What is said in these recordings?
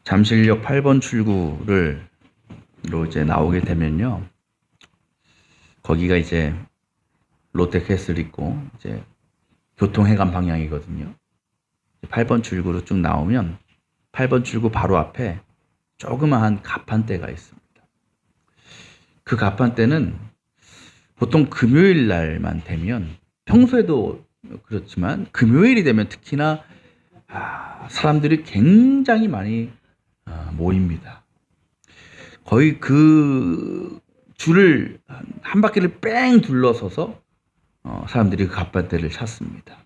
잠실역 8번 출구로 이제 나오게 되면요. 거기가 이제 롯데캐슬 있고 이제 교통회관 방향이거든요. 8번 출구로 쭉 나오면 8번 출구 바로 앞에 조그마한 가판대가 있습니다. 그 가판대는 보통 금요일 날만 되면, 평소에도 그렇지만 금요일이 되면 특히나 사람들이 굉장히 많이 모입니다. 거의 그 줄을 한 바퀴를 뺑 둘러서서 사람들이 그 가판대를 찾습니다.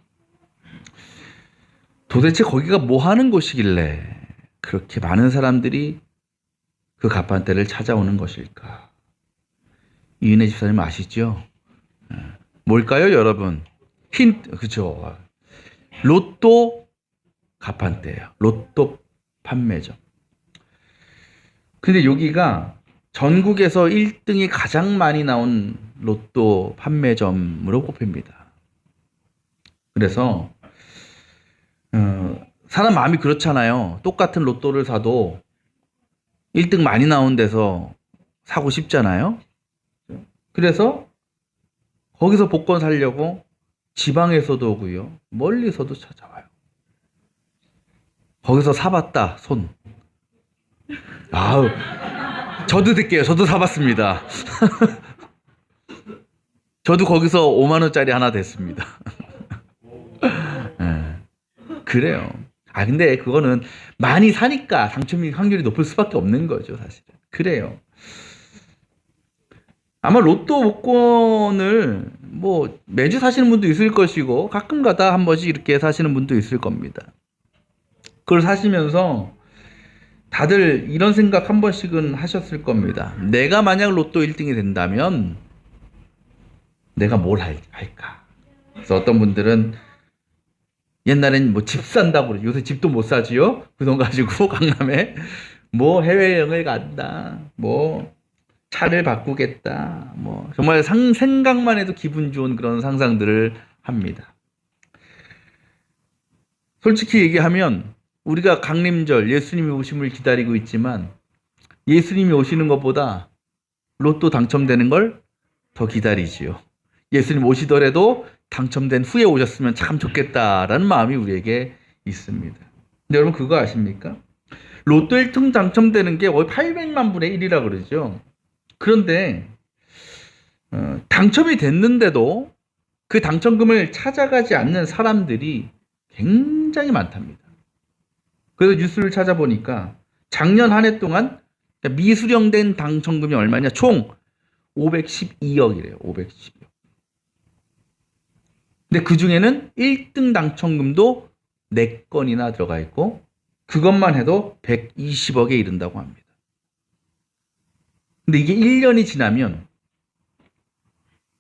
도대체 거기가 뭐 하는 곳이길래 그렇게 많은 사람들이 그 가판대를 찾아오는 것일까? 이은혜 집사님 아시죠? 뭘까요, 여러분? 힌트, 그죠? 로또 가판대예요. 로또 판매점. 근데 여기가 전국에서 1등이 가장 많이 나온 로또 판매점으로 꼽힙니다. 그래서 사람 마음이 그렇잖아요. 똑같은 로또를 사도 1등 많이 나온 데서 사고 싶잖아요. 그래서 거기서 복권 사려고 지방에서도 오고요, 멀리서도 찾아와요. 거기서 사봤다 손. 아우, 저도 듣게요. 저도 사봤습니다. 저도 거기서 5만 원짜리 하나 됐습니다. 네, 그래요. 근데 그거는 많이 사니까 당첨 확률이 높을 수밖에 없는 거죠, 사실은. 그래요. 아마 로또 복권을 뭐 매주 사시는 분도 있을 것이고 가끔 가다 한 번씩 이렇게 사시는 분도 있을 겁니다. 그걸 사시면서 다들 이런 생각 한 번씩은 하셨을 겁니다. 내가 만약 로또 1등이 된다면 내가 뭘 할까? 그래서 어떤 분들은 옛날엔 뭐 집 산다고 그러죠. 요새 집도 못 사지요? 그 돈 가지고 강남에 뭐 해외여행을 간다, 뭐 차를 바꾸겠다, 뭐 정말 생각만 해도 기분 좋은 그런 상상들을 합니다. 솔직히 얘기하면 우리가 강림절 예수님이 오심을 기다리고 있지만 예수님이 오시는 것보다 로또 당첨되는 걸 더 기다리지요. 예수님 오시더라도 당첨된 후에 오셨으면 참 좋겠다라는 마음이 우리에게 있습니다. 근데 여러분 그거 아십니까? 로또 1등 당첨되는 게 거의 800만 분의 1이라 그러죠. 그런데 당첨이 됐는데도 그 당첨금을 찾아가지 않는 사람들이 굉장히 많답니다. 그래서 뉴스를 찾아보니까 작년 한 해 동안 미수령된 당첨금이 얼마냐? 총 512억이래요. 512억. 근데 그 중에는 1등 당첨금도 4건이나 들어가 있고 그것만 해도 120억에 이른다고 합니다. 근데 이게 1년이 지나면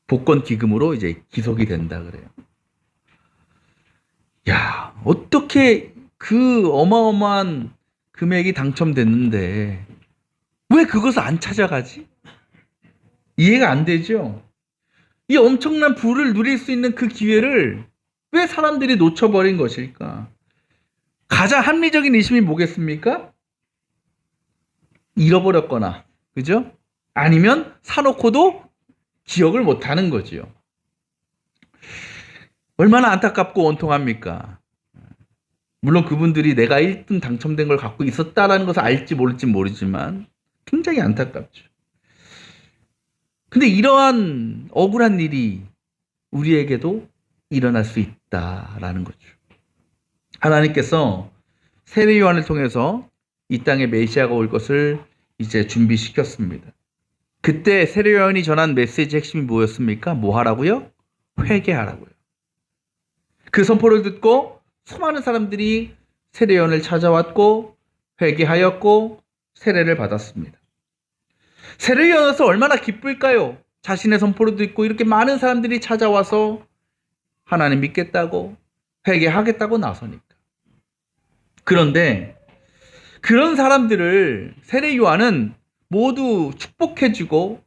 복권 기금으로 이제 기속이 된다 그래요. 야, 어떻게 그 어마어마한 금액이 당첨됐는데 왜 그것을 안 찾아가지? 이해가 안 되죠? 이 엄청난 부를 누릴 수 있는 그 기회를 왜 사람들이 놓쳐버린 것일까? 가장 합리적인 의심이 뭐겠습니까? 잃어버렸거나, 그죠? 아니면 사놓고도 기억을 못하는 거지요. 얼마나 안타깝고 원통합니까? 물론 그분들이 내가 1등 당첨된 걸 갖고 있었다라는 것을 알지 모를지 모르지만 굉장히 안타깝죠. 근데 이러한 억울한 일이 우리에게도 일어날 수 있다라는 거죠. 하나님께서 세례 요한을 통해서 이 땅에 메시아가 올 것을 이제 준비시켰습니다. 그때 세례 요한이 전한 메시지 핵심이 뭐였습니까? 뭐 하라고요? 회개하라고요. 그 선포를 듣고 수많은 사람들이 세례 요한을 찾아왔고 회개하였고 세례를 받았습니다. 세례 요한에서 얼마나 기쁠까요? 자신의 선포를 듣고 이렇게 많은 사람들이 찾아와서 하나님 믿겠다고 회개하겠다고 나서니까. 그런데 그런 사람들을 세례 요한은 모두 축복해주고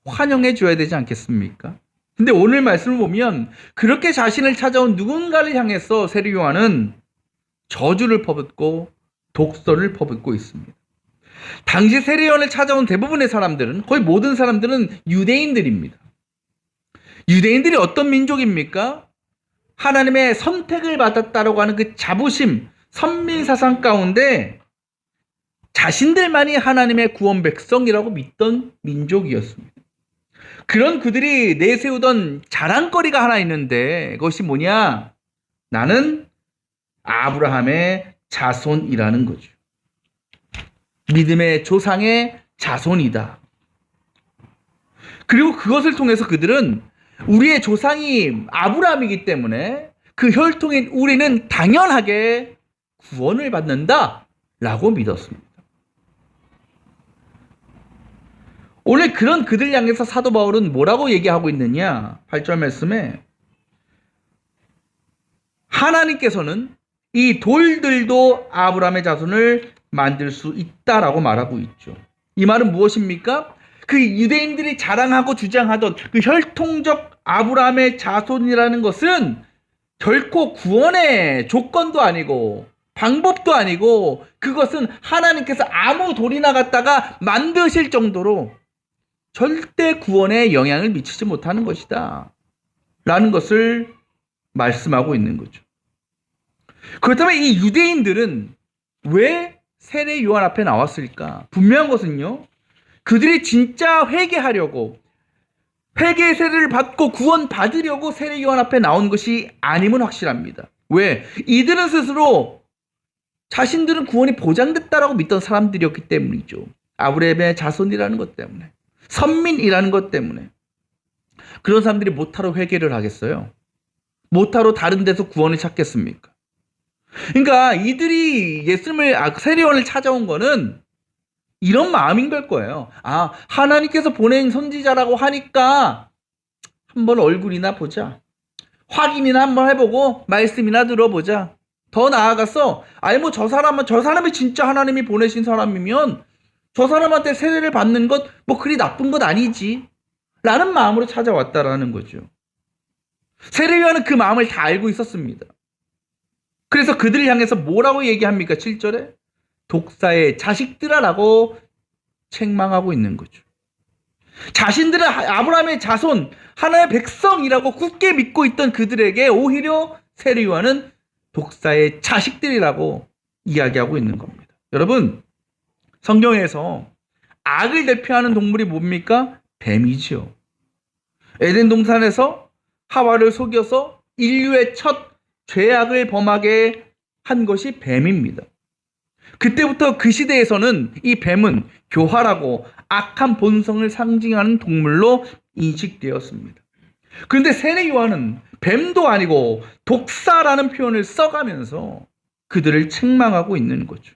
환영해줘야 되지 않겠습니까? 근데 오늘 말씀을 보면 그렇게 자신을 찾아온 누군가를 향해서 세례 요한은 저주를 퍼붓고 독설을 퍼붓고 있습니다. 당시 세례요한을 찾아온 대부분의 사람들은, 거의 모든 사람들은 유대인들입니다. 유대인들이 어떤 민족입니까? 하나님의 선택을 받았다라고 하는 그 자부심, 선민사상 가운데 자신들만이 하나님의 구원 백성이라고 믿던 민족이었습니다. 그런 그들이 내세우던 자랑거리가 하나 있는데, 그것이 뭐냐? 나는 아브라함의 자손이라는 거죠. 믿음의 조상의 자손이다. 그리고 그것을 통해서 그들은 우리의 조상이 아브라함이기 때문에 그 혈통인 우리는 당연하게 구원을 받는다 라고 믿었습니다. 오늘 그런 그들 향해서 사도 바울은 뭐라고 얘기하고 있느냐? 8절 말씀에 하나님께서는 이 돌들도 아브라함의 자손을 만들 수 있다라고 말하고 있죠. 이 말은 무엇입니까? 그 유대인들이 자랑하고 주장하던 그 혈통적 아브라함의 자손이라는 것은 결코 구원의 조건도 아니고 방법도 아니고, 그것은 하나님께서 아무 돌이나 갖다가 만드실 정도로 절대 구원에 영향을 미치지 못하는 것이다 라는 것을 말씀하고 있는 거죠. 그렇다면 이 유대인들은 왜 세례 요한 앞에 나왔을까? 분명한 것은요, 그들이 진짜 회개하려고, 회개의 세례를 받고 구원 받으려고 세례 요한 앞에 나온 것이 아님은 확실합니다. 왜? 이들은 스스로 자신들은 구원이 보장됐다라고 믿던 사람들이었기 때문이죠. 아브라함의 자손이라는 것 때문에, 선민이라는 것 때문에. 그런 사람들이 못하러 회개를 하겠어요? 못하러 다른 데서 구원을 찾겠습니까? 그러니까 이들이 예수님을, 세례요한을 찾아온 거는 이런 마음인 걸 거예요. 하나님께서 보낸 선지자라고 하니까 한번 얼굴이나 보자. 확인이나 한번 해보고 말씀이나 들어보자. 더 나아가서 저 사람이 진짜 하나님이 보내신 사람이면 저 사람한테 세례를 받는 것 그리 나쁜 것 아니지 라는 마음으로 찾아왔다라는 거죠. 세례요한은 그 마음을 다 알고 있었습니다. 그래서 그들을 향해서 뭐라고 얘기합니까? 7절에 독사의 자식들아라고 책망하고 있는 거죠. 자신들은 아브라함의 자손, 하나의 백성이라고 굳게 믿고 있던 그들에게 오히려 세례요한은 독사의 자식들이라고 이야기하고 있는 겁니다. 여러분, 성경에서 악을 대표하는 동물이 뭡니까? 뱀이죠. 에덴 동산에서 하와를 속여서 인류의 첫 죄악을 범하게 한 것이 뱀입니다. 그때부터 그 시대에서는 이 뱀은 교활하고 악한 본성을 상징하는 동물로 인식되었습니다. 그런데 세례 요한은 뱀도 아니고 독사라는 표현을 써가면서 그들을 책망하고 있는 거죠.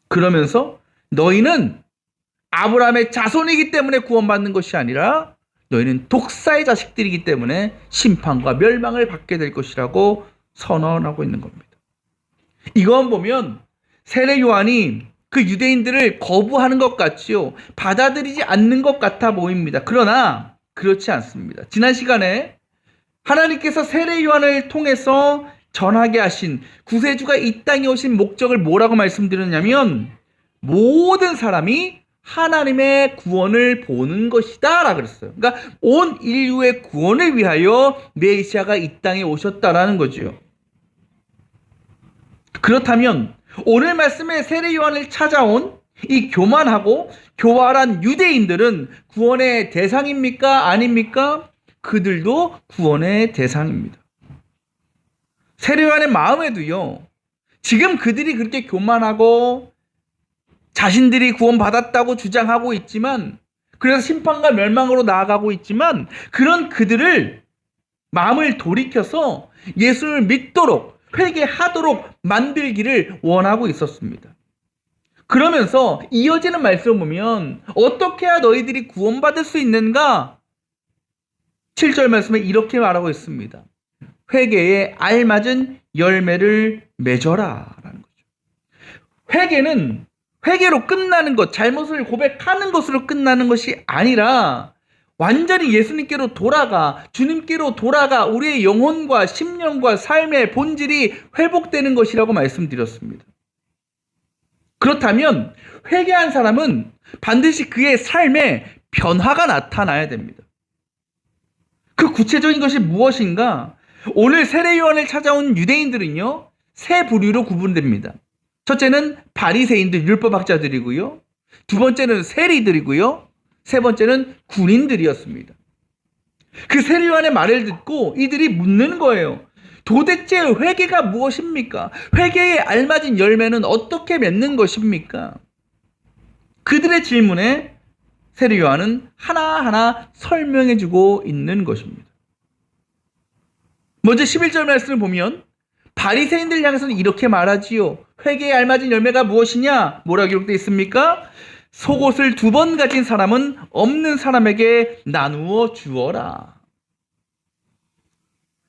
그러면서 너희는 아브라함의 자손이기 때문에 구원받는 것이 아니라 너희는 독사의 자식들이기 때문에 심판과 멸망을 받게 될 것이라고 선언하고 있는 겁니다. 이건 보면 세례 요한이 그 유대인들을 거부하는 것 같지요. 받아들이지 않는 것 같아 보입니다. 그러나 그렇지 않습니다. 지난 시간에 하나님께서 세례 요한을 통해서 전하게 하신 구세주가 이 땅에 오신 목적을 뭐라고 말씀드렸냐면 모든 사람이 하나님의 구원을 보는 것이다 라고 그랬어요. 그러니까 온 인류의 구원을 위하여 메시아가 이 땅에 오셨다라는 거죠. 그렇다면 오늘 말씀에 세례 요한을 찾아온 이 교만하고 교활한 유대인들은 구원의 대상입니까? 아닙니까? 그들도 구원의 대상입니다. 세례 요한의 마음에도요, 지금 그들이 그렇게 교만하고 자신들이 구원받았다고 주장하고 있지만, 그래서 심판과 멸망으로 나아가고 있지만, 그런 그들을 마음을 돌이켜서 예수를 믿도록 회개하도록 만들기를 원하고 있었습니다. 그러면서 이어지는 말씀을 보면 어떻게 해야 너희들이 구원받을 수 있는가? 7절 말씀에 이렇게 말하고 있습니다. 회개에 알맞은 열매를 맺어라 라는 거죠. 회개로 끝나는 것, 잘못을 고백하는 것으로 끝나는 것이 아니라 완전히 예수님께로 돌아가, 주님께로 돌아가 우리의 영혼과 심령과 삶의 본질이 회복되는 것이라고 말씀드렸습니다. 그렇다면 회개한 사람은 반드시 그의 삶에 변화가 나타나야 됩니다. 그 구체적인 것이 무엇인가? 오늘 세례요한을 찾아온 유대인들은요, 세 부류로 구분됩니다. 첫째는 바리새인들, 율법학자들이고요. 두 번째는 세리들이고요. 세 번째는 군인들이었습니다. 그 세례요한의 말을 듣고 이들이 묻는 거예요. 도대체 회개가 무엇입니까? 회개에 알맞은 열매는 어떻게 맺는 것입니까? 그들의 질문에 세례요한은 하나하나 설명해주고 있는 것입니다. 먼저 11절 말씀을 보면 바리새인들 향해서는 이렇게 말하지요. 회개에 알맞은 열매가 무엇이냐? 뭐라 기록되어 있습니까? 속옷을 2번 가진 사람은 없는 사람에게 나누어 주어라.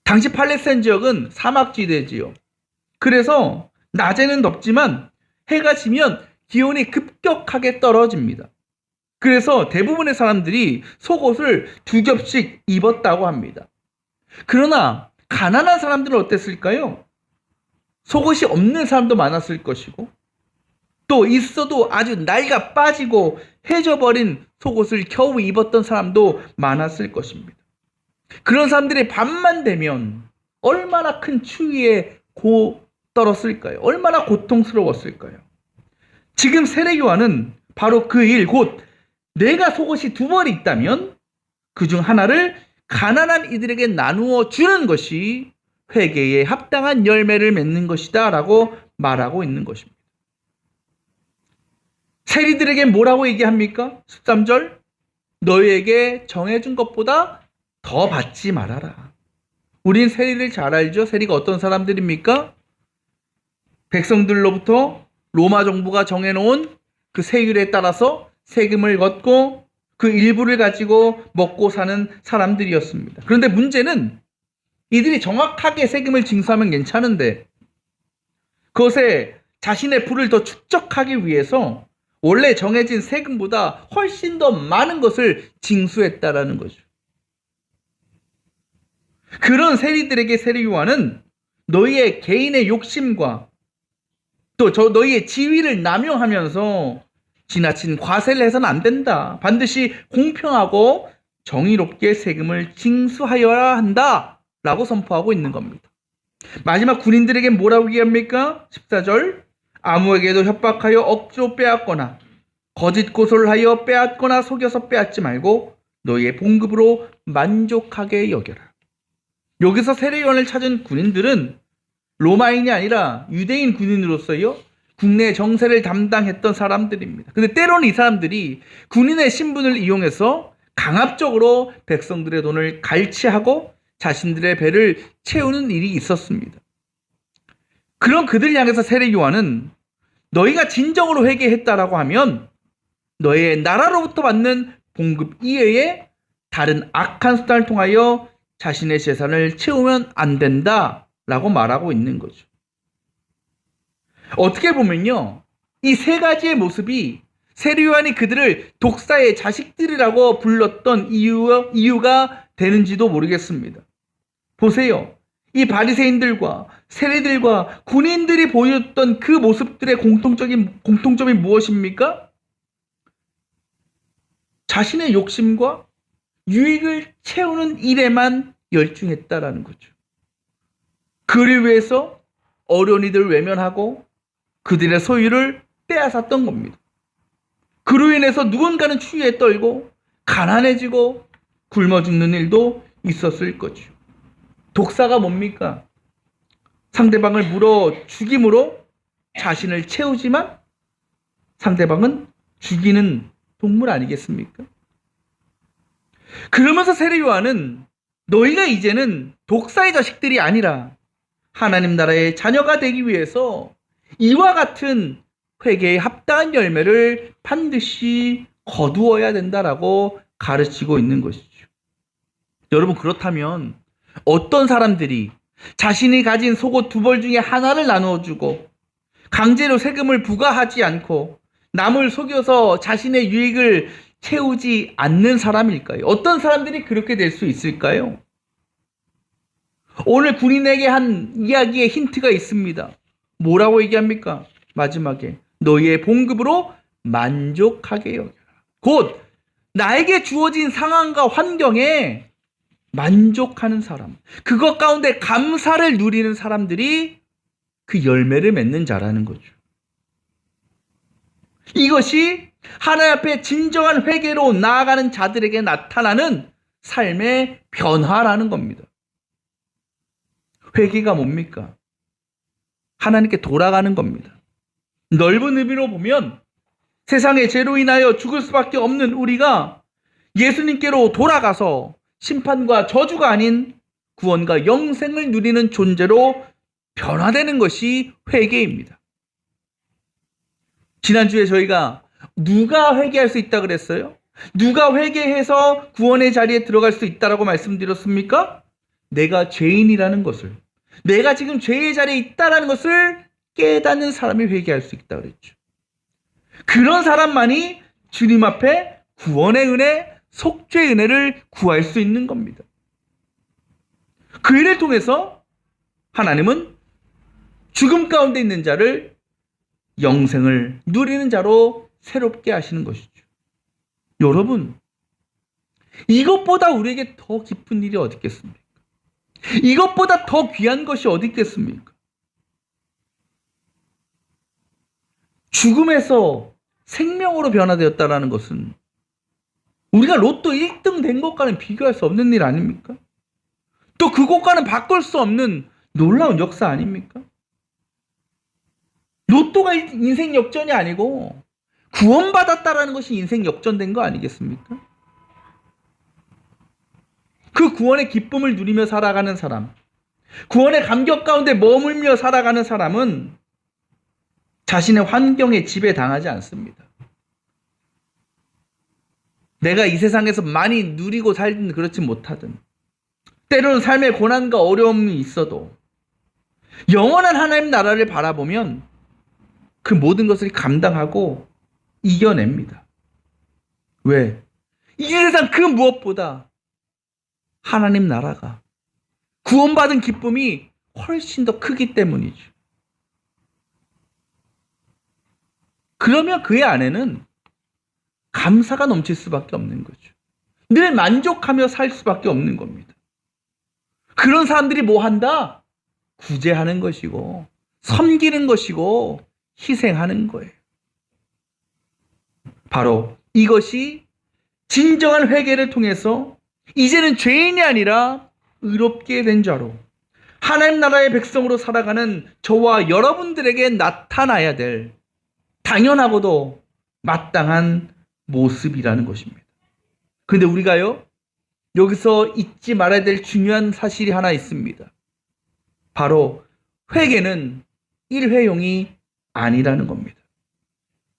당시 팔레스타인 지역은 사막지대지요. 그래서 낮에는 덥지만 해가 지면 기온이 급격하게 떨어집니다. 그래서 대부분의 사람들이 속옷을 2겹씩 입었다고 합니다. 그러나 가난한 사람들은 어땠을까요? 속옷이 없는 사람도 많았을 것이고, 또 있어도 아주 낡아 빠지고 해져버린 속옷을 겨우 입었던 사람도 많았을 것입니다. 그런 사람들이 밤만 되면 얼마나 큰 추위에 떨었을까요? 얼마나 고통스러웠을까요? 지금 세례 요한은 바로 그 일, 곧 내가 속옷이 2벌이 있다면 그중 하나를 가난한 이들에게 나누어 주는 것이 회개에 합당한 열매를 맺는 것이다 라고 말하고 있는 것입니다. 세리들에게 뭐라고 얘기합니까? 13절, 너희에게 정해준 것보다 더 받지 말아라. 우린 세리를 잘 알죠? 세리가 어떤 사람들입니까? 백성들로부터 로마 정부가 정해놓은 그 세율에 따라서 세금을 걷고 그 일부를 가지고 먹고 사는 사람들이었습니다. 그런데 문제는 이들이 정확하게 세금을 징수하면 괜찮은데 그것에 자신의 부를 더 축적하기 위해서 원래 정해진 세금보다 훨씬 더 많은 것을 징수했다라는 거죠. 그런 세리들에게 세례 요한은 너희의 개인의 욕심과 또 너희의 지위를 남용하면서 지나친 과세를 해서는 안 된다. 반드시 공평하고 정의롭게 세금을 징수하여야 한다. 라고 선포하고 있는 겁니다. 마지막 군인들에게 뭐라고 얘기합니까? 14절, 아무에게도 협박하여 억지로 빼앗거나 거짓 고소를 하여 빼앗거나 속여서 빼앗지 말고 너희의 봉급으로 만족하게 여겨라. 여기서 세례 요한을 찾은 군인들은 로마인이 아니라 유대인 군인으로서요 국내 정세를 담당했던 사람들입니다. 근데 때로는 이 사람들이 군인의 신분을 이용해서 강압적으로 백성들의 돈을 갈취하고 자신들의 배를 채우는 일이 있었습니다. 그런 그들 향해서 세례 요한은 너희가 진정으로 회개했다라고 하면 너희의 나라로부터 받는 봉급 이외에 다른 악한 수단을 통하여 자신의 재산을 채우면 안 된다라고 말하고 있는 거죠. 어떻게 보면요, 이 세 가지의 모습이 세례 요한이 그들을 독사의 자식들이라고 불렀던 이유가 되는지도 모르겠습니다. 보세요. 이 바리새인들과 세리들과 군인들이 보였던 그 모습들의 공통점이 무엇입니까? 자신의 욕심과 유익을 채우는 일에만 열중했다라는 거죠. 그를 위해서 어려운 이들을 외면하고 그들의 소유를 빼앗았던 겁니다. 그로 인해서 누군가는 추위에 떨고 가난해지고 굶어 죽는 일도 있었을 거죠. 독사가 뭡니까? 상대방을 물어 죽임으로 자신을 채우지만 상대방은 죽이는 동물 아니겠습니까? 그러면서 세례 요한은 너희가 이제는 독사의 자식들이 아니라 하나님 나라의 자녀가 되기 위해서 이와 같은 회개에 합당한 열매를 반드시 거두어야 된다라고 가르치고 있는 것이죠. 여러분, 그렇다면 어떤 사람들이 자신이 가진 속옷 2벌 중에 하나를 나누어주고 강제로 세금을 부과하지 않고 남을 속여서 자신의 유익을 채우지 않는 사람일까요? 어떤 사람들이 그렇게 될 수 있을까요? 오늘 군인에게 한 이야기의 힌트가 있습니다. 뭐라고 얘기합니까? 마지막에 너희의 봉급으로 만족하게 여겨라. 곧 나에게 주어진 상황과 환경에 만족하는 사람, 그것 가운데 감사를 누리는 사람들이 그 열매를 맺는 자라는 거죠. 이것이 하나님 앞에 진정한 회개로 나아가는 자들에게 나타나는 삶의 변화라는 겁니다. 회개가 뭡니까? 하나님께 돌아가는 겁니다. 넓은 의미로 보면 세상의 죄로 인하여 죽을 수밖에 없는 우리가 예수님께로 돌아가서 심판과 저주가 아닌 구원과 영생을 누리는 존재로 변화되는 것이 회개입니다. 지난주에 저희가 누가 회개할 수 있다 그랬어요? 누가 회개해서 구원의 자리에 들어갈 수 있다라고 말씀드렸습니까? 내가 죄인이라는 것을, 내가 지금 죄의 자리에 있다라는 것을 깨닫는 사람이 회개할 수 있다 그랬죠. 그런 사람만이 주님 앞에 구원의 은혜, 속죄의 은혜를 구할 수 있는 겁니다. 그 일을 통해서 하나님은 죽음 가운데 있는 자를 영생을 누리는 자로 새롭게 하시는 것이죠. 여러분, 이것보다 우리에게 더 기쁜 일이 어디 있겠습니까? 이것보다 더 귀한 것이 어디 있겠습니까? 죽음에서 생명으로 변화되었다는 것은 우리가 로또 1등 된 것과는 비교할 수 없는 일 아닙니까? 또 그것과는 바꿀 수 없는 놀라운 역사 아닙니까? 로또가 인생 역전이 아니고 구원받았다라는 것이 인생 역전된 거 아니겠습니까? 그 구원의 기쁨을 누리며 살아가는 사람, 구원의 감격 가운데 머물며 살아가는 사람은 자신의 환경에 지배당하지 않습니다. 내가 이 세상에서 많이 누리고 살든 그렇지 못하든, 때로는 삶의 고난과 어려움이 있어도 영원한 하나님 나라를 바라보면 그 모든 것을 감당하고 이겨냅니다. 왜? 이 세상 그 무엇보다 하나님 나라가, 구원받은 기쁨이 훨씬 더 크기 때문이죠. 그러면 그의 안에는 감사가 넘칠 수밖에 없는 거죠. 늘 만족하며 살 수밖에 없는 겁니다. 그런 사람들이 뭐 한다? 구제하는 것이고 섬기는 것이고 희생하는 거예요. 바로 이것이 진정한 회개를 통해서 이제는 죄인이 아니라 의롭게 된 자로 하나님 나라의 백성으로 살아가는 저와 여러분들에게 나타나야 될 당연하고도 마땅한 모습이라는 것입니다. 그런데 우리가요, 여기서 잊지 말아야 될 중요한 사실이 하나 있습니다. 바로 회개는 일회용이 아니라는 겁니다.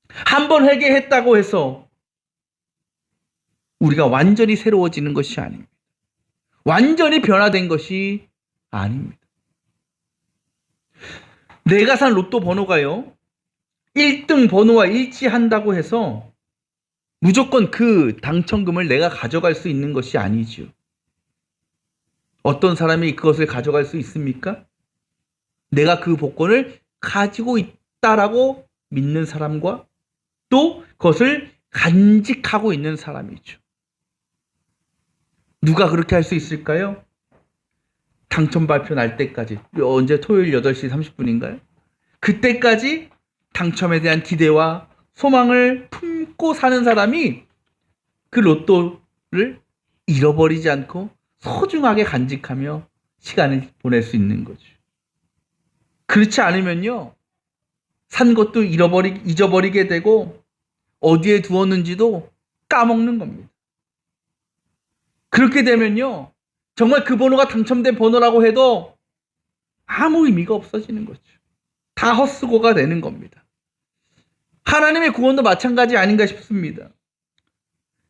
한 번 회개했다고 해서 우리가 완전히 새로워지는 것이 아닙니다. 완전히 변화된 것이 아닙니다. 내가 산 로또 번호가요, 1등 번호와 일치한다고 해서 무조건 그 당첨금을 내가 가져갈 수 있는 것이 아니죠. 어떤 사람이 그것을 가져갈 수 있습니까? 내가 그 복권을 가지고 있다라고 믿는 사람과 또 그것을 간직하고 있는 사람이죠. 누가 그렇게 할 수 있을까요? 당첨 발표 날 때까지, 언제 토요일 8시 30분인가요? 그때까지 당첨에 대한 기대와 소망을 품고 사는 사람이 그 로또를 잃어버리지 않고 소중하게 간직하며 시간을 보낼 수 있는 거죠. 그렇지 않으면요, 산 것도 잊어버리게 되고 어디에 두었는지도 까먹는 겁니다. 그렇게 되면요, 정말 그 번호가 당첨된 번호라고 해도 아무 의미가 없어지는 거죠. 다 헛수고가 되는 겁니다. 하나님의 구원도 마찬가지 아닌가 싶습니다.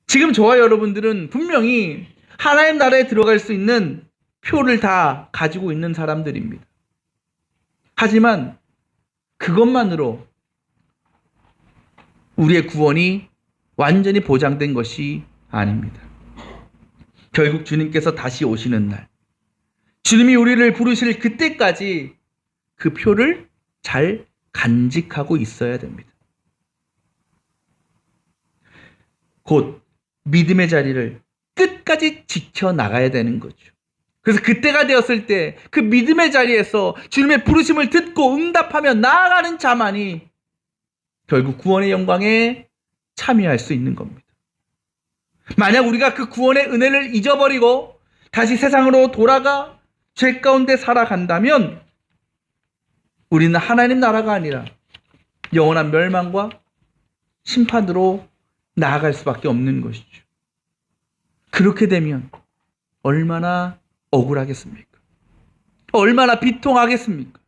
지금 저와 여러분들은 분명히 하나님 나라에 들어갈 수 있는 표를 다 가지고 있는 사람들입니다. 하지만 그것만으로 우리의 구원이 완전히 보장된 것이 아닙니다. 결국 주님께서 다시 오시는 날, 주님이 우리를 부르실 그때까지 그 표를 잘 간직하고 있어야 됩니다. 곧 믿음의 자리를 끝까지 지켜나가야 되는 거죠. 그래서 그때가 되었을 때 그 믿음의 자리에서 주님의 부르심을 듣고 응답하며 나아가는 자만이 결국 구원의 영광에 참여할 수 있는 겁니다. 만약 우리가 그 구원의 은혜를 잊어버리고 다시 세상으로 돌아가 죄 가운데 살아간다면 우리는 하나님 나라가 아니라 영원한 멸망과 심판으로 나아갈 수밖에 없는 것이죠. 그렇게 되면 얼마나 억울하겠습니까? 얼마나 비통하겠습니까?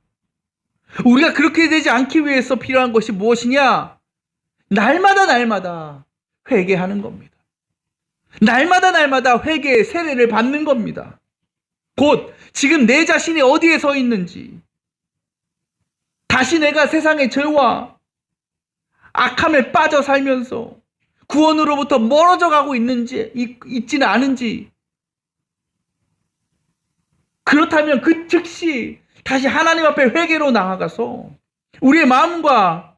우리가 그렇게 되지 않기 위해서 필요한 것이 무엇이냐? 날마다 회개하는 겁니다. 날마다 회개의 세례를 받는 겁니다. 곧 지금 내 자신이 어디에 서 있는지, 다시 내가 세상의 죄와 악함에 빠져 살면서 구원으로부터 멀어져 가고 있지는 않은지, 그렇다면 그 즉시 다시 하나님 앞에 회개로 나아가서 우리의 마음과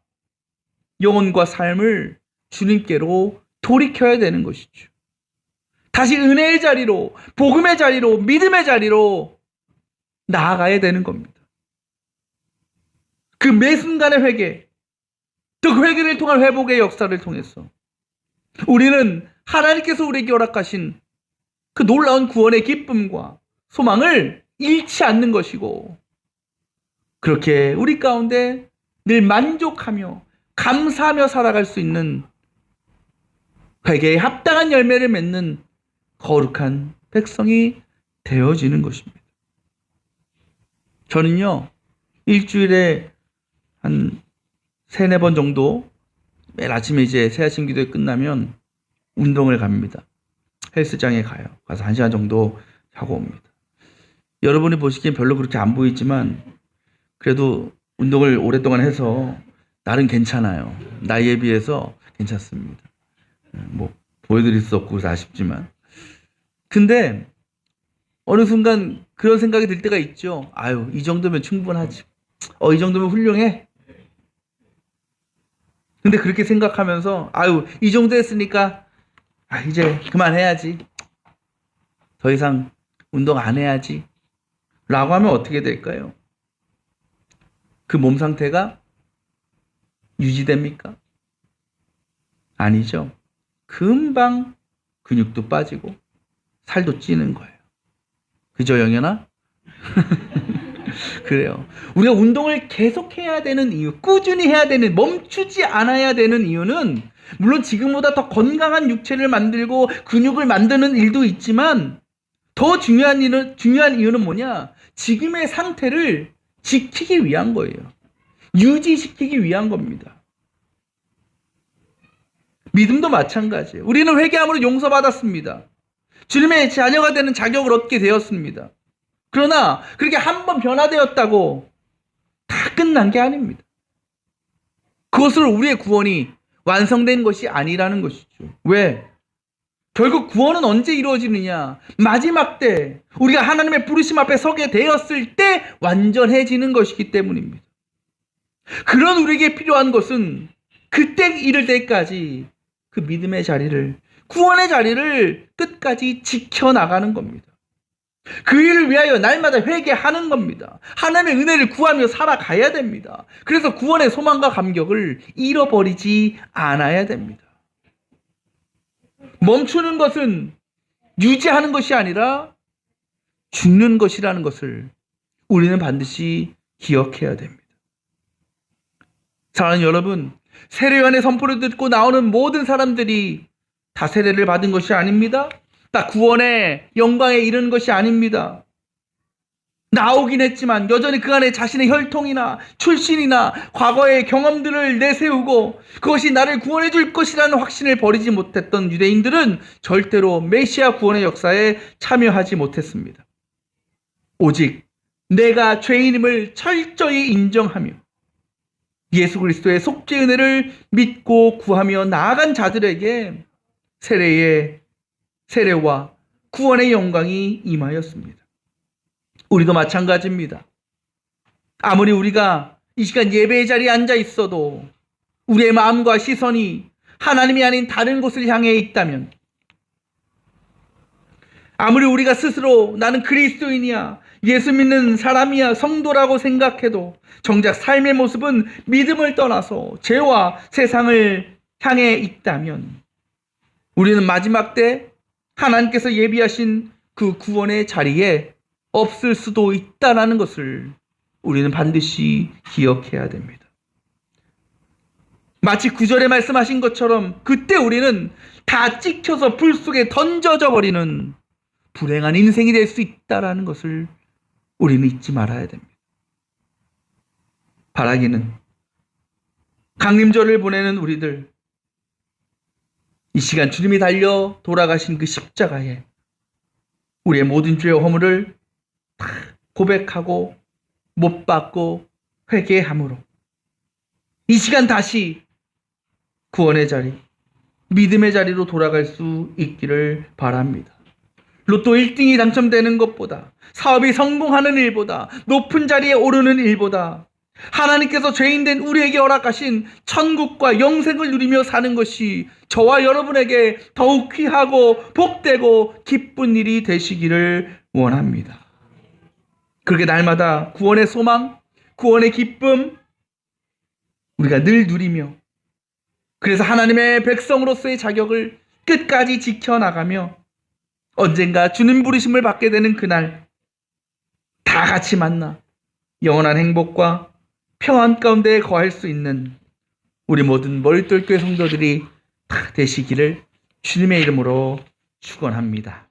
영혼과 삶을 주님께로 돌이켜야 되는 것이죠. 다시 은혜의 자리로, 복음의 자리로, 믿음의 자리로 나아가야 되는 겁니다. 그 매 순간의 회개, 또 그 회개를 통한 회복의 역사를 통해서 우리는 하나님께서 우리에게 허락하신 그 놀라운 구원의 기쁨과 소망을 잃지 않는 것이고, 그렇게 우리 가운데 늘 만족하며 감사하며 살아갈 수 있는 회개에 합당한 열매를 맺는 거룩한 백성이 되어지는 것입니다. 저는요, 일주일에 한 3-4번 정도 매일 아침에 이제 새아침 기도회 끝나면 운동을 갑니다. 헬스장에 가요. 가서 1시간 정도 하고 옵니다. 여러분이 보시기엔 별로 그렇게 안 보이지만 그래도 운동을 오랫동안 해서 나름 괜찮아요. 나이에 비해서 괜찮습니다. 뭐 보여드릴 수 없고 그래서 아쉽지만, 근데 어느 순간 그런 생각이 들 때가 있죠. 아유, 이 정도면 충분하지. 이 정도면 훌륭해. 근데 그렇게 생각하면서 아유, 이 정도 했으니까 이제 그만해야지. 더 이상 운동 안 해야지. 라고 하면 어떻게 될까요? 그 몸 상태가 유지됩니까? 아니죠. 금방 근육도 빠지고 살도 찌는 거예요. 그죠, 영현아? 그래요. 우리가 운동을 계속해야 되는 이유, 꾸준히 해야 되는, 멈추지 않아야 되는 이유는 물론 지금보다 더 건강한 육체를 만들고 근육을 만드는 일도 있지만 더 중요한 이유는 뭐냐? 지금의 상태를 지키기 위한 거예요. 유지시키기 위한 겁니다. 믿음도 마찬가지예요. 우리는 회개함으로 용서받았습니다. 주님의 자녀가 되는 자격을 얻게 되었습니다. 그러나 그렇게 한번 변화되었다고 다 끝난 게 아닙니다. 그것으로 우리의 구원이 완성된 것이 아니라는 것이죠. 왜? 결국 구원은 언제 이루어지느냐? 마지막 때 우리가 하나님의 부르심 앞에 서게 되었을 때 완전해지는 것이기 때문입니다. 그런 우리에게 필요한 것은 그때 이를 때까지 그 믿음의 자리를, 구원의 자리를 끝까지 지켜나가는 겁니다. 그 일을 위하여 날마다 회개하는 겁니다. 하나님의 은혜를 구하며 살아가야 됩니다. 그래서 구원의 소망과 감격을 잃어버리지 않아야 됩니다. 멈추는 것은 유지하는 것이 아니라 죽는 것이라는 것을 우리는 반드시 기억해야 됩니다. 사랑하는 여러분, 세례요한의 선포를 듣고 나오는 모든 사람들이 다 세례를 받은 것이 아닙니다. 다 구원의 영광에 이르는 것이 아닙니다. 나오긴 했지만 여전히 그 안에 자신의 혈통이나 출신이나 과거의 경험들을 내세우고 그것이 나를 구원해 줄 것이라는 확신을 버리지 못했던 유대인들은 절대로 메시아 구원의 역사에 참여하지 못했습니다. 오직 내가 죄인임을 철저히 인정하며 예수 그리스도의 속죄 은혜를 믿고 구하며 나아간 자들에게 세례와 구원의 영광이 임하였습니다. 우리도 마찬가지입니다. 아무리 우리가 이 시간 예배의 자리에 앉아 있어도 우리의 마음과 시선이 하나님이 아닌 다른 곳을 향해 있다면, 아무리 우리가 스스로 나는 그리스도인이야, 예수 믿는 사람이야, 성도라고 생각해도 정작 삶의 모습은 믿음을 떠나서 죄와 세상을 향해 있다면 우리는 마지막 때 하나님께서 예비하신 그 구원의 자리에 없을 수도 있다는 것을 우리는 반드시 기억해야 됩니다. 마치 9절에 말씀하신 것처럼 그때 우리는 다 찍혀서 불 속에 던져져 버리는 불행한 인생이 될 수 있다는 것을 우리는 잊지 말아야 됩니다. 바라기는 강림절을 보내는 우리들, 이 시간 주님이 달려 돌아가신 그 십자가에 우리의 모든 죄와 허물을 다 고백하고 못 받고 회개함으로 이 시간 다시 구원의 자리, 믿음의 자리로 돌아갈 수 있기를 바랍니다. 로또 1등이 당첨되는 것보다, 사업이 성공하는 일보다, 높은 자리에 오르는 일보다 하나님께서 죄인된 우리에게 허락하신 천국과 영생을 누리며 사는 것이 저와 여러분에게 더욱 귀하고 복되고 기쁜 일이 되시기를 원합니다. 그렇게 날마다 구원의 소망, 구원의 기쁨 우리가 늘 누리며, 그래서 하나님의 백성으로서의 자격을 끝까지 지켜나가며 언젠가 주님 부르심을 받게 되는 그날 다 같이 만나 영원한 행복과 평안 가운데 거할 수 있는 우리 모든 머릿돌교회 성도들이 다 되시기를 주님의 이름으로 축원합니다.